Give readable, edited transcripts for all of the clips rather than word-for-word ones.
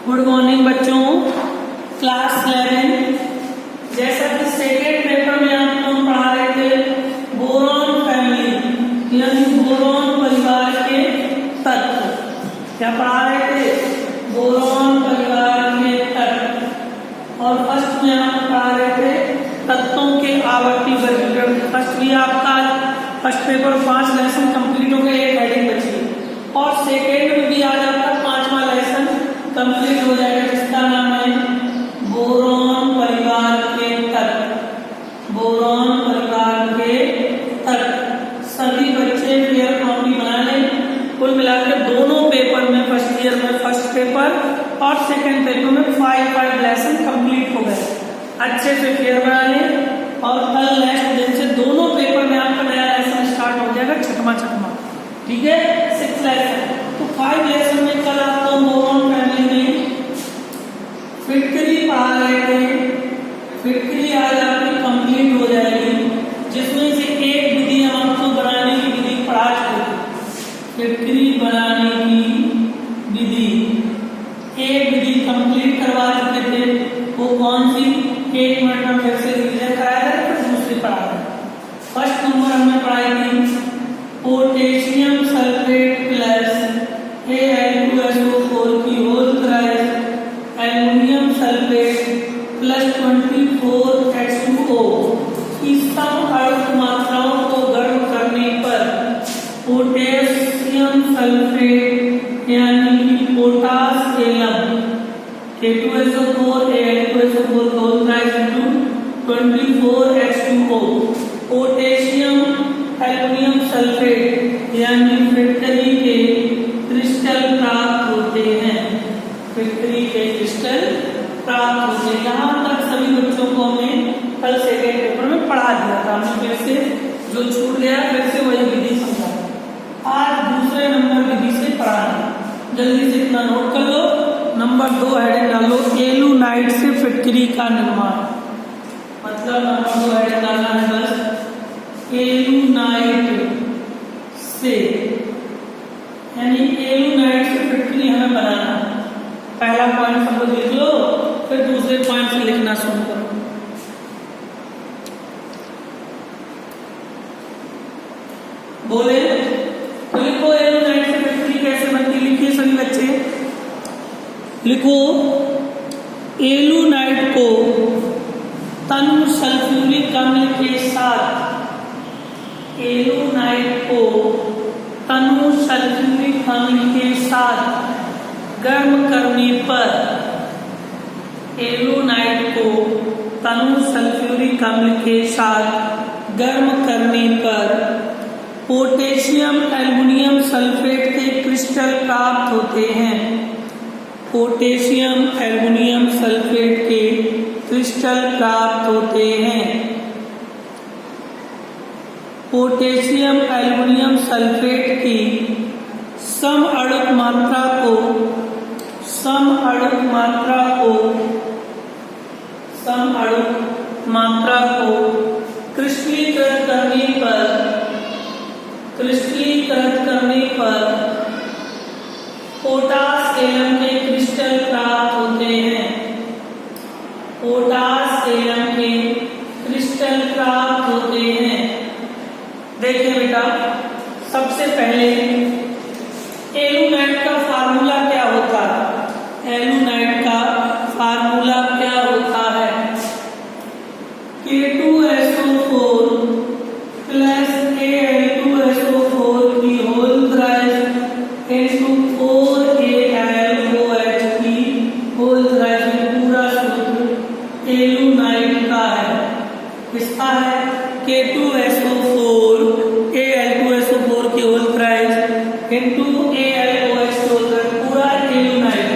Good morning बच्चों, class 11। जैसा कि सेकेंड पेपर में आपको हम पढ़ा रहे थे बोरॉन फैमिली यानी बोरॉन परिवार के तत्व। क्या पढ़ा रहे थे? बोरॉन परिवार के तत्व। और फर्स्ट में हम पढ़ा रहे थे तत्वों के आवर्ती वर्गीकरण। फर्स्ट भी आपका फर्स्ट पेपर 5 लेसन कंप्लीट हो गए, एक हेडिंग बची। और सेकेंड में भी आज आपका 5वां लेसन कंप्लीट हो जाएगा, जिसका नाम है बोरॉन परिवार के तत्व। बोरॉन परिवार के तत्व। सभी बच्चे क्लियर कॉपी बना लें। कुल मिलाकर दोनों पेपर में, फर्स्ट ईयर में फर्स्ट पेपर और सेकेंड पेपर में 5 लेसन कंप्लीट हो गए। अच्छे से क्लियर बना लें और कल नेक्स्ट दिन से दोनों पेपर में आपका नया लेसन स्टार्ट हो जाएगा, छठवां। ठीक है, 6 लेसन। तो 5 लेसन में कल आपको बोरॉन फैमिली में फिटकरी पढ़ा रहे थे। फिटकरी आज आपकी कंप्लीट हो जाएगी, जिसमें से एक विधि हम आपको बनाने की विधि पढ़ा चुके। फिटकरी बनाने की विधि एक विधि कंप्लीट करवा चुके थे। वो कौन सी? 1 मिनट में फिर से रिवीजन कराया है, फिर दूसरी पढ़ा है। फर्स्ट नंबर हमने पढ़ाई थी पोटेशियम सल्फेट प्लस Al2SO4 की whole thrice aluminium sulphate plus 24H2O की सम अणु मात्राओं को गर्म करने पर पोटेशियम सल्फेट यानी कि potash alum K2SO4 Al2SO4 whole thrice into 24H2O potassium aluminium sulphate यानी फिटकरी के क्रिस्टल प्राप्त होते हैं। फिटकरी के क्रिस्टल प्राप्त होते हैं। यहाँ तक सभी बच्चों को हमने कल सेकेंड पेपर में पढ़ा दिया था। हमने फिर से जो छूट गया फिर से वही विधि समझा। आज दूसरे नंबर विधि से पढ़ाना, जल्दी से इतना नोट कर लो। नंबर 2 हेडिंग डालो, एलुनाइट से फिटकरी का निर्माण। मतलब नंबर 2 हेडिंग डालना है बस एलुनाइट से, यानी एलुनाइट से फिटकरी हमें बनाना। पहला पॉइंट सब लोग लिख लो, फिर दूसरे पॉइंट से लिखना शुरू करो। बोले तो लिखो एलुनाइट से फिटकरी कैसे बनती। लिखिए सभी बच्चे, लिखो एलुनाइट को तनु सल्फ्यूरिक अम्ल के साथ, एलुनाइट को तनु सल्फ्यूरिक अम्ल के साथ गर्म करने पर, एलुनाइट को तनु सल्फ्यूरिक अम्ल के साथ गर्म करने पर पोटेशियम एल्युमिनियम सल्फेट के क्रिस्टल प्राप्त होते हैं। पोटेशियम एल्युमिनियम सल्फेट के क्रिस्टल प्राप्त होते हैं। पोटेशियम एल्युमिनियम सल्फेट की सम अणुक मात्रा को क्रिस्टलीकृत करने पर पोटास एलम के क्रिस्टल प्राप्त होते हैं। पोटास एलम के क्रिस्टल प्राप्त होते हैं। देखिए बेटा, सबसे पहले एलुनाइट का फार्मूला क्या होता है? एलुनाइट का फार्मूला क्या होता है? K2SO4 प्लस Al2SO4 की होल क्राइस इनटू 4AlOH की होल क्राइस। पूरा सूत्र एलुनाइट का है। किसका है? K2SO4 Al2SO4 की whole thrice into AlOH whole thrice, पूरा एलुनाइट।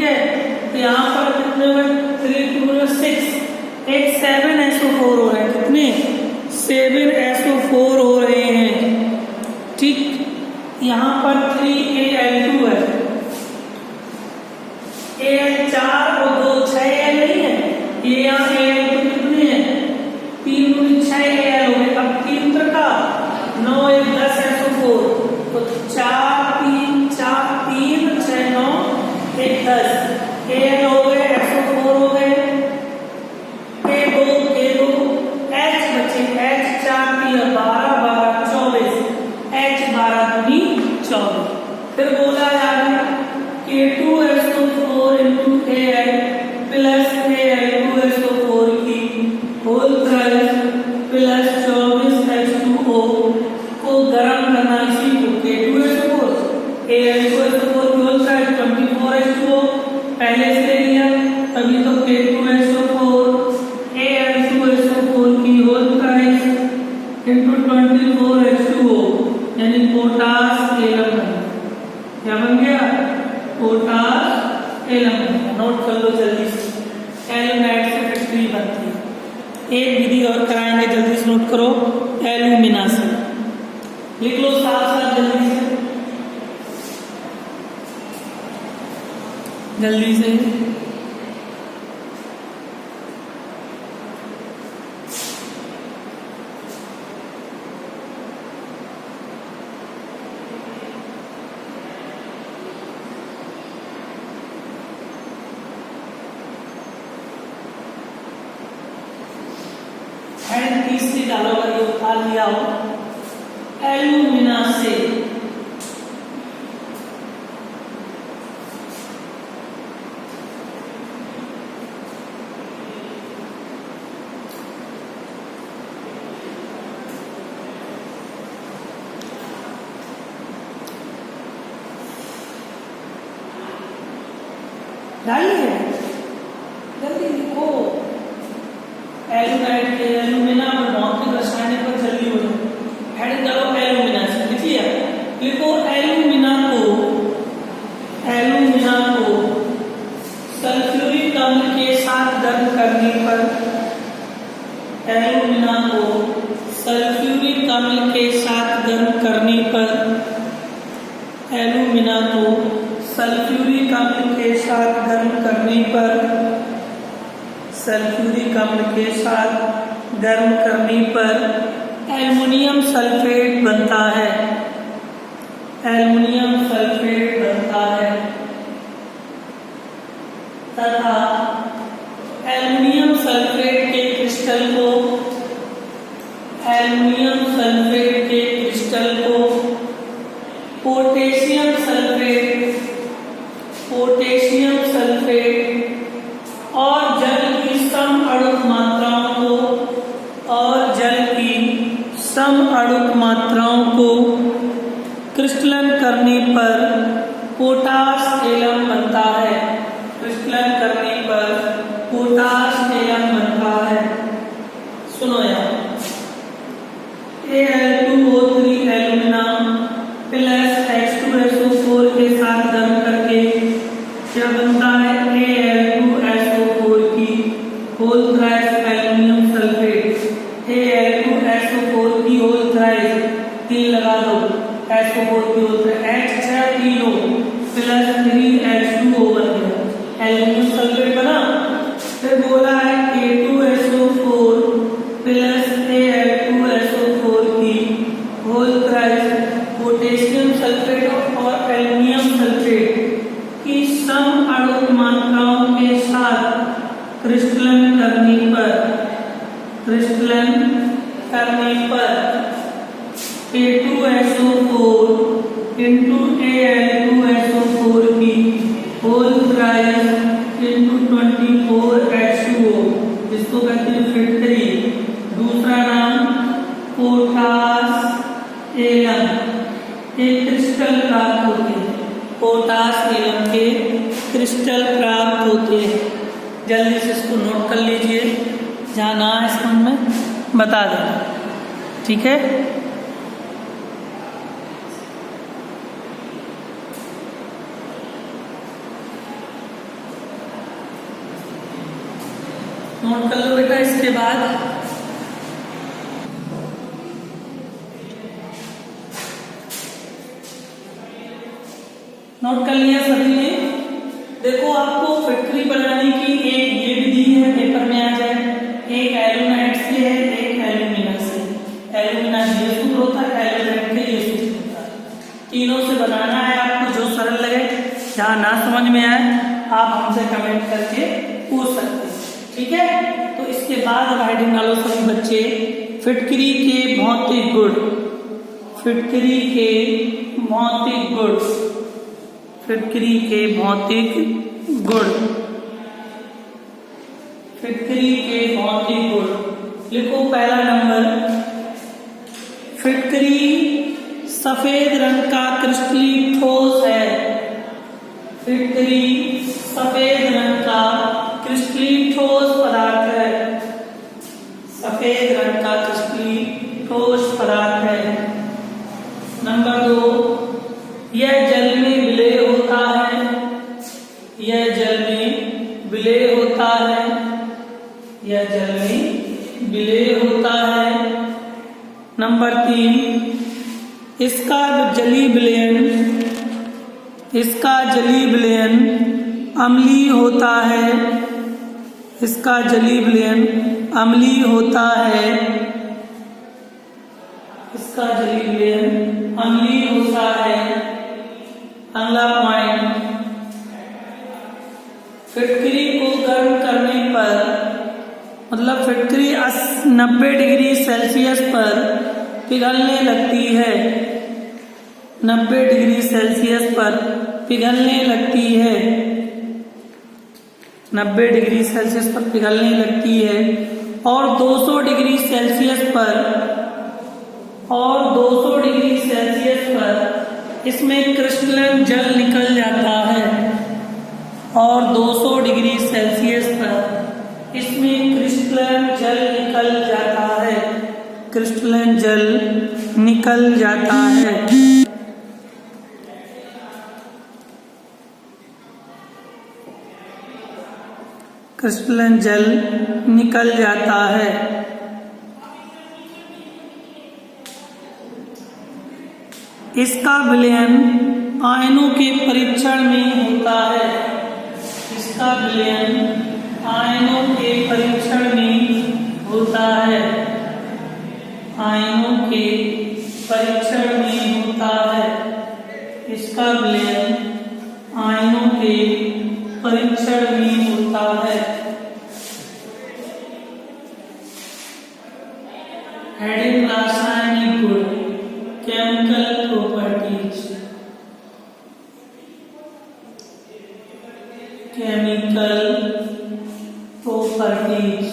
है, तो यहाँ पर कितने हो गए, 3 2 6, एक 7SO4 हो रहा है, कितने 7SO4 हो रहे हैं। ठीक, यहाँ पर 3Al2 है, Al4 और 2 6Al नहीं है, ये यहाँ Al2 कितने हैं, 3 दूनी 6Al हो गए। अब 3 का 9 1 10SO4, तो 4 3 6 9 1 10 Al हो गए, SO4 हो गए, K2 H बचे, H4 3 12 12 24, H12 दूनी 24। फिर बोला जाएगा K2SO4 into Al plus Al2SO4 की होल प्राइस प्लस 24H2O को गर्म करना, इसी को K2SO4 Al2SO4 की होल प्राइस 24H2O पहले से लिया, तभी तो K2SO4 Al2SO4 की होल प्राइस into 24H2O यानी पोटास एलम। क्या बन गया, पोटास एलम। नोट कर लो जल्दी से, एल्यूमिनाइट से फैक्ट्री बनती है। एक विधि और कराएंगे, जल्दी से नोट करो, एल्यूमिना से लिख लो साथ साथ जल्दी से। तीसरी डालो, अगर ये उठा लिया हो, एल्यूमिना से डालिए, जल्दी लिखो। एल्यूमिनाइट के एल्यूमिना और मौखिक रासायनिक पर जल्दी हो जाए। हेडिंग करो एल्यूमिना से, लिखिए, लिखो एल्यूमिना को सल्फ्यूरिक अम्ल के साथ गर्म करने पर, एल्यूमिना को सल्फ्यूरिक अम्ल के साथ गर्म करने पर, एल्यूमिना को सल्फ्यूरिक अम्ल के साथ गर्म करने पर, सल्फ्यूरिक अम्ल के साथ गर्म करने पर एल्युमिनियम सल्फेट बनता है, एल्युमिनियम सल्फेट बनता है तथा एल्युमिनियम सल्फेट के क्रिस्टल को, एल्युमिनियम सल्फेट के क्रिस्टल को पोटेशियम सल्फेट और जल की सम अणुक मात्राओं को, और जल की सम अणुक मात्राओं को क्रिस्टलन करने पर पोटास एलम बनता है, क्रिस्टलन करने पर पोटास एलम बनता है। सुनो यार, Al2O3 एल्यूमिना प्लस H2SO4 के साथ गर्म करके क्या बनता है, Al2SO4 की whole thrice aluminium sulphate, Al2SO4 की होल थ्राइस 3 लगा दो, SO4 की whole thrice H6 3O plus 3H2O बन गया, एल्युमिनियम सल्फेट बना। फिर बोला है K2SO4 प्लस Al2SO4 की होल थ्राइस पोटेशियम सल्फेट और एल्युमिनियम सल्फेट की सम अणुक मात्राओं के साथ क्रिस्टलन करने पर K2SO4 into Al2SO4 की होल थ्राइस into 24H2O, जिसको कहते हैं फिटरी, दूसरा नाम पोटास एलम के क्रिस्टल प्राप्त होते हैं, पोटास एलम के क्रिस्टल प्राप्त होते हैं। जल्दी से इसको नोट कर लीजिए, जहाँ ना है समझ में बता देना, ठीक है। नोट कर लो बेटा। इसके बाद नोट कर लिया सभी ने। देखो आपको फैक्ट्री बनाने की एक ये विधि है, पेपर में आ जाए। एक एल्यूमिनाइट से है, एक एल्यूमिना से। एल्यूमिना ये सूत्र होता है, एल्यूमिनाइट के ये सूत्र होता है। तीनों से बनाना है आपको, जो सरल लगे। जहाँ ना समझ में आए आप हमसे कमेंट करके पूछ सकते हैं, ठीक है। तो इसके बाद अब हेडिंग डालो सभी बच्चे, फिटकरी के भौतिक गुण। फिटकरी के भौतिक गुण। फिटकरी के भौतिक गुण। फिटकरी के भौतिक गुण लिखो। पहला नंबर, फिटकरी सफेद रंग का क्रिस्टलीय ठोस है। फिटकरी सफेद रंग का क्रिस्टलीय ठोस पदार्थ है। सफेद रंग का क्रिस्टलीय ठोस पदार्थ है। नंबर 2, यह जल में विलय होता है। यह जल में विलय होता है। यह जल में विलय होता है। नंबर 3, इसका जलीय विलयन अम्लीय होता है। इसका जलीय विलयन अम्लीय होता है। इसका जलीय विलयन अम्लीय होता है। अगला पॉइंट, फिटकरी को गर्म करने पर, मतलब फिटकरी 90 डिग्री सेल्सियस पर पिघलने लगती है। 90 डिग्री सेल्सियस पर पिघलने लगती है। 90 डिग्री सेल्सियस पर पिघलने लगती है। और 200 डिग्री सेल्सियस पर इसमें क्रिस्टलन जल निकल जाता है। और 200 डिग्री सेल्सियस पर इसमें क्रिस्टलन जल निकल जाता है। क्रिस्टलन जल निकल जाता है। क्रिस्टलन जल निकल जाता है। इसका विलयन आयनों के परीक्षण में होता है। इसका विलयन आयनों के परीक्षण में होता है। आयनों के परीक्षण में होता है। इसका विलयन आयनों के परीक्षण में होता है। हेडिंग रासायनिक गुण, केमिकल प्रॉपर्टीज। Chemical properties.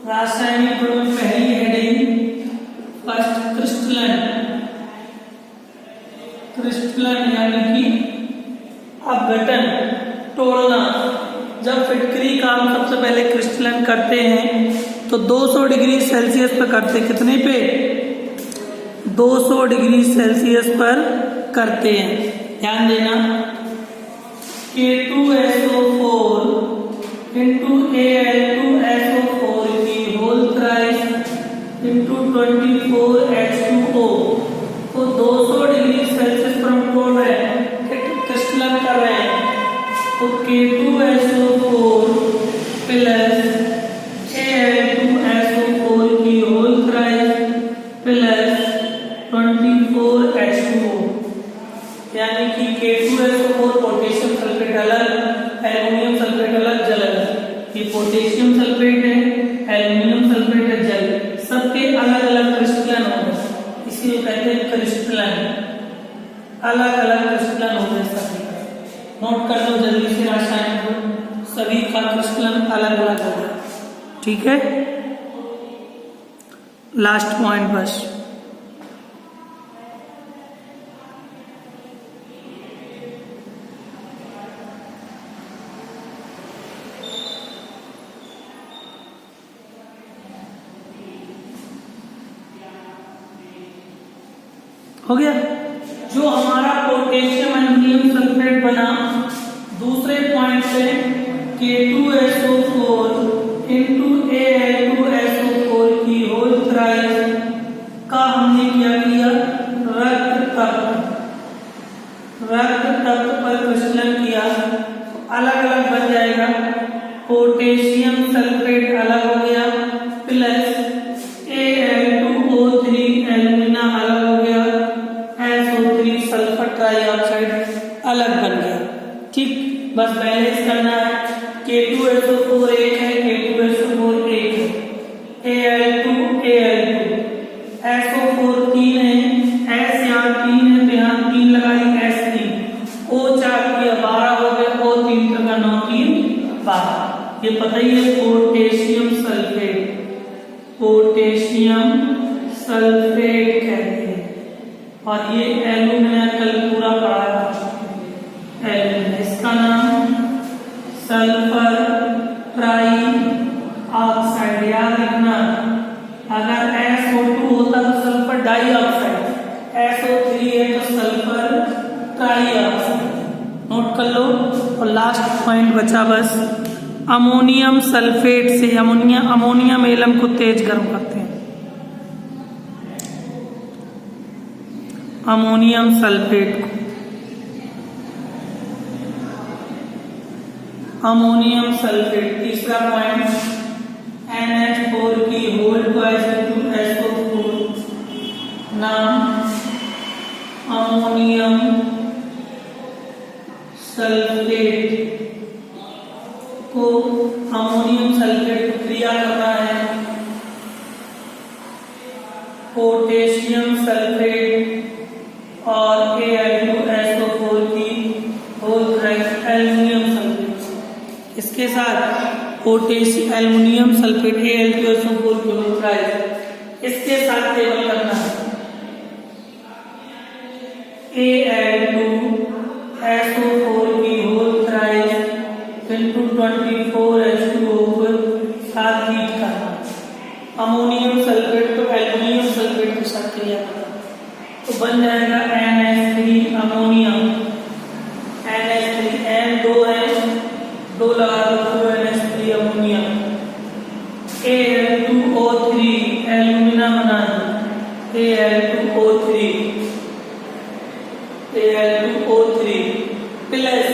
रासायनिक गुणों में पहली हेडिंग, फर्स्ट क्रिस्टलन। क्रिस्टलन यानी कि अपघटन, तोड़ना। जब फिटकरी का हम सबसे पहले क्रिस्टलन करते हैं तो 200 डिग्री सेल्सियस पर करते। कितने पे? 200 डिग्री सेल्सियस पर करते हैं। ध्यान देना, K2SO4 into Al2SO4 की होल थ्राइस into 24H2O को 200 डिग्री सेल्सियस पर हम तोड़ रहे हैं, क्रिस्टलन कर रहे हैं। तो K2SO4 प्लस Al2SO4 की होल थ्राइस प्लस 24H2O, यानी कि K2SO4 पोटेशियम सल्फेट अलग, एल्युमिनियम सल्फेट अलग, जल अलग। ये पोटेशियम सल्फेट है, एल्युमिनियम सल्फेट है, जल, सबके अलग अलग क्रिस्टलन होंगे, इसीलिए कहते हैं क्रिस्टलन। अलग अलग क्रिस्टलन होते हैं सभी। नोट कर लो जल्दी से, रासायनिक गुण सभी का क्रिस्टलन अलग अलग होगा, ठीक है। लास्ट पॉइंट बस। हो गया। जो हमारा पोटेशियम एल्युमिनियम सल्फेट बना दूसरे पॉइंट से K2SO4 into Al2SO4 की होल थ्राइस का हमने क्या किया, रक्त तत्व पर विश्लेषण किया तो अलग अलग बन जाएगा। पोटेशियम सल्फेट अलग हो गया प्लस Al2O3 एल्यूमिना अलग हो गया, SO3 सल्फर ट्राइऑक्साइड अलग बन गया। ठीक, बस बैलेंस करना है। K2SO4 एक है, K2SO4 एक है, Al2 SO4 तीन है, S यहाँ तीन है तो यहाँ तीन लगाई S3, O4 किया 12 हो गया, O3 का 9 3 12। ये पता ही है पोटेशियम सल्फेट कहते हैं। और ये एल्यूमिना कल पूरा पढ़ा है, एल्यूमिना इसका नाम सल्फर ट्राइऑक्साइड। याद रखना, अगर SO2 होता तो सल्फर डाइऑक्साइड, SO3 है तो सल्फर ट्राइऑक्साइड। नोट कर लो। और लास्ट पॉइंट बचा बस, अमोनियम सल्फेट से अमोनियम एलम को तेज गर्म करते हैं। अमोनियम सल्फेट को, अमोनियम सल्फेट तीसरा पॉइंट, NH4 की होल SO4 नाम अमोनियम सल्फेट को, अमोनियम सल्फेट क्रिया कर रहा है पोटेशियम सल्फेट और Al2SO4 की होल एल्युमिनियम सल्फेट, इसके साथ पोटेशियम एल्युमिनियम सल्फेट Al2SO4 की होल थ्राइस, इसके साथ टेबल करना है। Al2SO4 की होल थ्राइस into 24H2O पर साथ हीट करना। अमोनियम सल्फेट तो एल्युमिनियम सल्फेट के साथ क्रिया करना तो बन जाएगा NH3 अमोनियम, NH3 N 2 है, 2 लगा दो तो NH3 अमोनियम, Al2O3 एल्युमिना बना दो, Al2O3 प्लस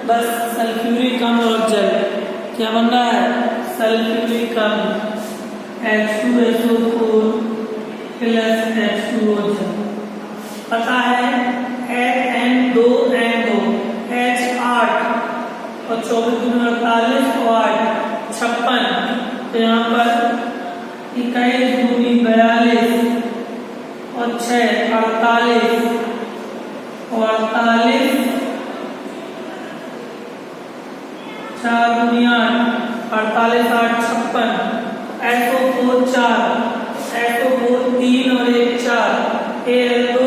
बस सल्फ्यूरिक अम्ल और जल, क्या बन रहा है सल्फ्यूरिक अम्ल H2SO4 प्लस H2O जल। पता है N2 H8 और 24 दूनी 48 और 56, तो यहाँ पर 21 दूनी 42 और 6 48 और 48 4 दूनी 8 48 8 56, SO4 4, SO4 3 और 1 4, Al2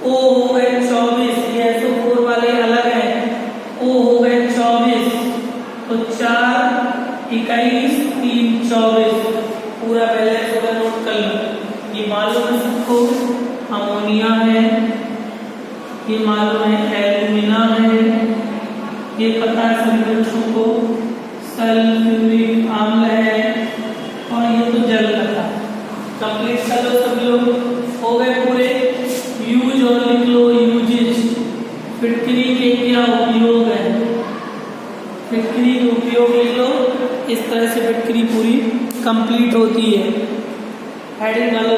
O हो गए 24, ये SO4 वाले अलग हैं, O हो गए 24 तो 4 21 3 24 पूरा बैलेंस होगा। नोट कर लो, ये मालूम है सबको अमोनिया है, ये मालूम है एल्युमिना है, ये पता है सभी बच्चों को सल्फ्यूरिक अम्ल है, और ये तो जल का। कंप्लीट कर लो सब लोग, हो गए पूरे। यूज और लिख लो यूजेज, फिटकरी के क्या उपयोग है, फिटकरी के उपयोग लिख लो। इस तरह से फिटकरी पूरी कंप्लीट होती है। हेडिंग डालो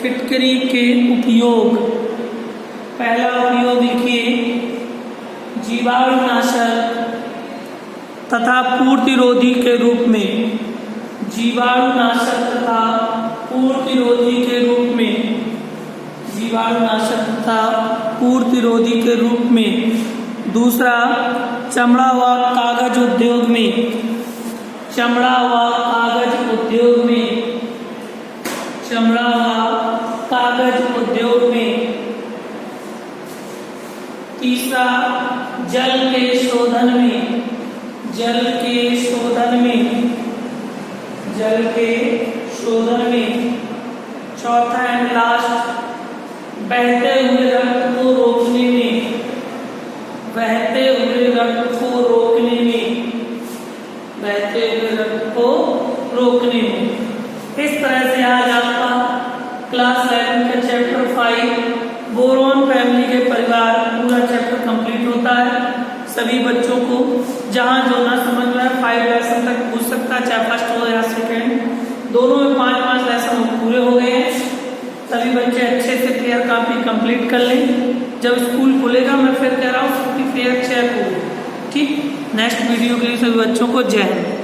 फिटकरी के उपयोग। पहला उपयोग लिखिए जीवाणुनाशक तथा पूर्तिरोधी के रूप में, जीवाणुनाशक तथा पूर्तिरोधी के रूप में, जीवाणुनाशक तथा पूर्तिरोधी के रूप में। दूसरा चमड़ा व कागज उद्योग में, चमड़ा व कागज उद्योग में, चमड़ा व कागज उद्योग में। तीसरा जल के शोधन में, जल के शोधन में, जल के शोधन में। चौथा एंड लास्ट बहते हुए रक्त को रोकने में, बहते फैमिली के परिवार पूरा चैप्टर कंप्लीट होता है। सभी बच्चों को जहाँ जो ना समझ में आए 5 लेसन तक पूछ सकता है, चाहे फर्स्ट हो या सेकेंड। दोनों में 5-5 लेसन पूरे हो गए हैं। सभी बच्चे अच्छे से फेयर कॉपी कंप्लीट कर लें। जब स्कूल खुलेगा मैं फिर कह रहा हूँ सबकी फेयर चेक हो। ठीक, नेक्स्ट वीडियो के लिए सभी बच्चों को जय हिंद।